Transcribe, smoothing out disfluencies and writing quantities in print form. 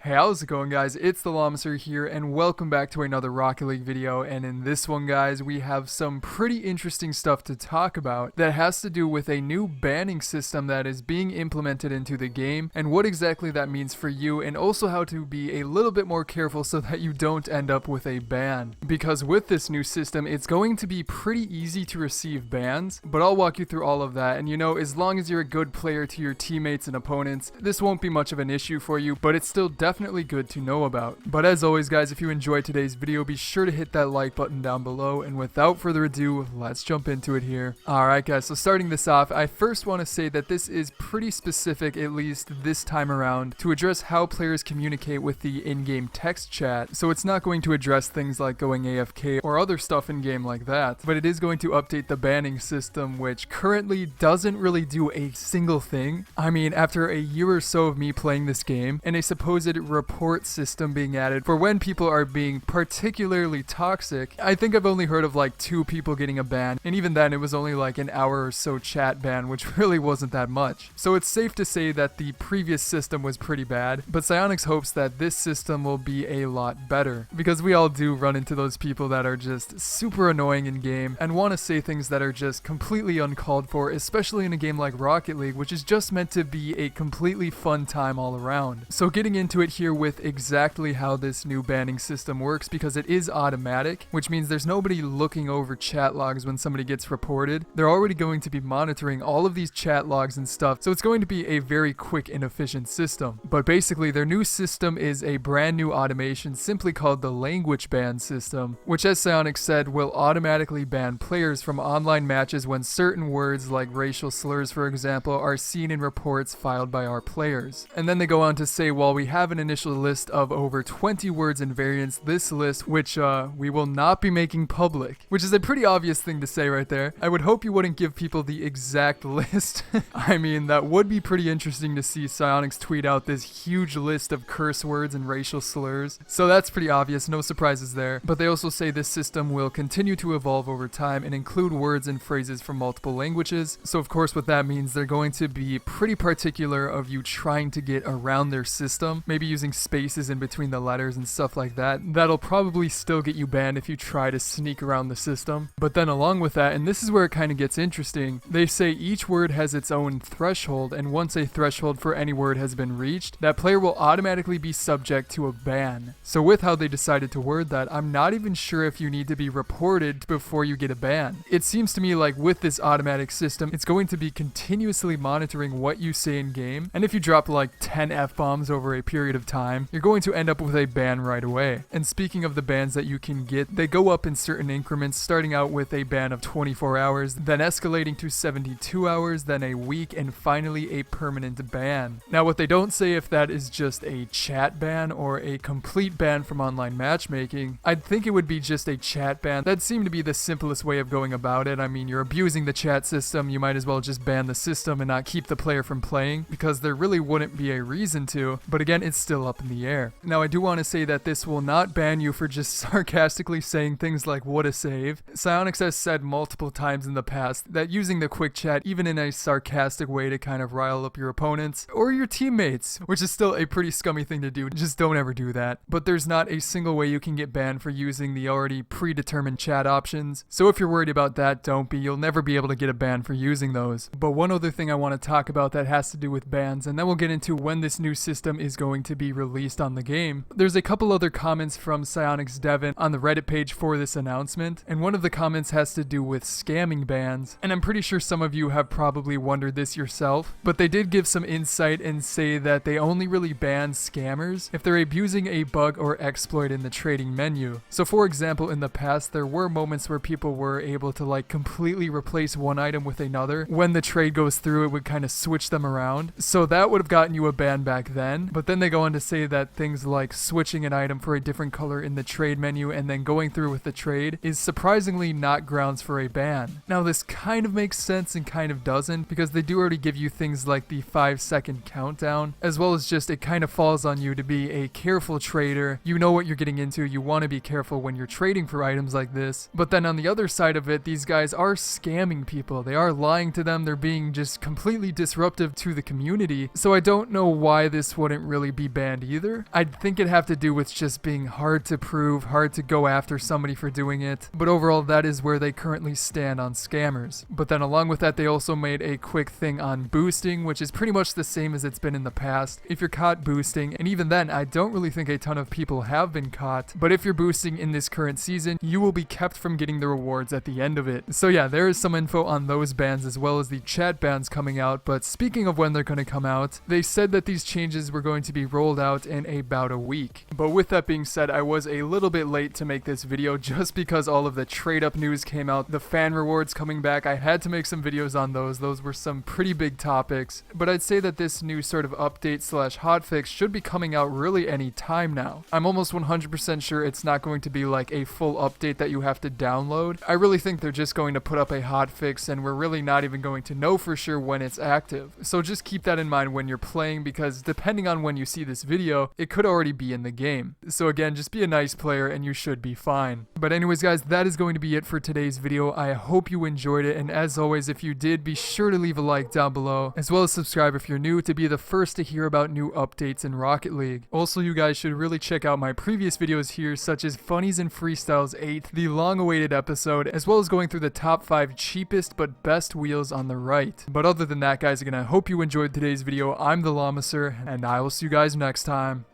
Hey, how's it going, guys? It's TheLlamaSir here, and welcome back to another Rocket League video. And in this one, guys, we have some pretty interesting stuff to talk about that has to do with a new banning system that is being implemented into the game, and what exactly that means for you, and also how to be a little bit more careful so that you don't end up with a ban. Because with this new system, it's going to be pretty easy to receive bans, but I'll walk you through all of that. And you know, as long as you're a good player to your teammates and opponents, this won't be much of an issue for you, but it's still definitely good to know about. But as always, guys, if you enjoyed today's video, be sure to hit that like button down below, and without further ado, let's jump into it here. Alright, guys, so starting this off, I first want to say that this is pretty specific, at least this time around, to address how players communicate with the in-game text chat. So it's not going to address things like going AFK or other stuff in-game like that, but it is going to update the banning system, which currently doesn't really do a single thing. I mean, after a year or so of me playing this game, and a supposed report system being added for when people are being particularly toxic, I think I've only heard of like 2 people getting a ban, and even then it was only like an hour or so chat ban, which really wasn't that much. So it's safe to say that the previous system was pretty bad, but Psyonix hopes that this system will be a lot better, because we all do run into those people that are just super annoying in game and want to say things that are just completely uncalled for, especially in a game like Rocket League, which is just meant to be a completely fun time all around. So getting into it here with exactly how this new banning system works, because it is automatic, which means there's nobody looking over chat logs when somebody gets reported. They're already going to be monitoring all of these chat logs and stuff, so it's going to be a very quick and efficient system. But basically, their new system is a brand new automation simply called the language ban system, which, as Psyonix said, will automatically ban players from online matches when certain words like racial slurs, for example, are seen in reports filed by our players. And then they go on to say, while we have an initial list of over 20 words and variants, this list, which we will not be making public, which is a pretty obvious thing to say right there. I would hope you wouldn't give people the exact list. I mean, that would be pretty interesting to see Psyonix tweet out this huge list of curse words and racial slurs. So that's pretty obvious, no surprises there. But they also say this system will continue to evolve over time and include words and phrases from multiple languages. So of course what that means, they're going to be pretty particular of you trying to get around their system, maybe using spaces in between the letters and stuff like that. That'll probably still get you banned if you try to sneak around the system. But then along with that, and this is where it kind of gets interesting, they say each word has its own threshold, and once a threshold for any word has been reached, that player will automatically be subject to a ban. So with how they decided to word that, I'm not even sure if you need to be reported before you get a ban. It seems to me like with this automatic system, it's going to be continuously monitoring what you say in game, and if you drop like 10 F-bombs over a period of time, you're going to end up with a ban right away. And speaking of the bans that you can get, they go up in certain increments, starting out with a ban of 24 hours, then escalating to 72 hours, then a week, and finally a permanent ban. Now what they don't say if that is just a chat ban or a complete ban from online matchmaking. I'd think it would be just a chat ban. That seemed to be the simplest way of going about it. I mean, you're abusing the chat system, you might as well just ban the system and not keep the player from playing, because there really wouldn't be a reason to. But again, it's still up in the air. Now I do want to say that this will not ban you for just sarcastically saying things like what a save. Psyonix has said multiple times in the past that using the quick chat, even in a sarcastic way to kind of rile up your opponents or your teammates, which is still a pretty scummy thing to do, just don't ever do that. But there's not a single way you can get banned for using the already predetermined chat options. So if you're worried about that, don't be. You'll never be able to get a ban for using those. But one other thing I want to talk about that has to do with bans, and then we'll get into when this new system is going to be released on the game. There's a couple other comments from Psyonix Devin on the Reddit page for this announcement, and one of the comments has to do with scamming bans, and I'm pretty sure some of you have probably wondered this yourself, but they did give some insight and say that they only really ban scammers if they're abusing a bug or exploit in the trading menu. So for example, in the past there were moments where people were able to like completely replace one item with another. When the trade goes through, it would kind of switch them around, so that would have gotten you a ban back then. But then they go on to say that things like switching an item for a different color in the trade menu and then going through with the trade is surprisingly not grounds for a ban. Now this kind of makes sense and kind of doesn't, because they do already give you things like the 5-second countdown, as well as just it kind of falls on you to be a careful trader. You know what you're getting into, you want to be careful when you're trading for items like this. But then on the other side of it, these guys are scamming people. They are lying to them, they're being just completely disruptive to the community. So I don't know why this wouldn't really be banned either. I think it'd have to do with just being hard to prove, hard to go after somebody for doing it, but overall that is where they currently stand on scammers. But then along with that, they also made a quick thing on boosting, which is pretty much the same as it's been in the past. If you're caught boosting, and even then, I don't really think a ton of people have been caught, but if you're boosting in this current season, you will be kept from getting the rewards at the end of it. So yeah, there is some info on those bans as well as the chat bans coming out, but speaking of when they're going to come out, they said that these changes were going to be rolled out in about a week. But with that being said, I was a little bit late to make this video just because all of the trade up news came out, the fan rewards coming back. I had to make some videos on those. Those were some pretty big topics, but I'd say that this new sort of update slash hotfix should be coming out really any time now. I'm almost 100% sure it's not going to be like a full update that you have to download. I really think they're just going to put up a hotfix and we're really not even going to know for sure when it's active. So just keep that in mind when you're playing, because depending on when you see this video, it could already be in the game. So again, just be a nice player and you should be fine. But anyways guys, that is going to be it for today's video. I hope you enjoyed it, and as always, if you did, be sure to leave a like down below, as well as subscribe if you're new to be the first to hear about new updates in Rocket League. Also, you guys should really check out my previous videos here, such as Funnies and Freestyles 8, the long-awaited episode, as well as going through the top 5 cheapest but best wheels on the right. But other than that guys, again, I hope you enjoyed today's video. I'm TheLlamaSir, and I will see you guys next time.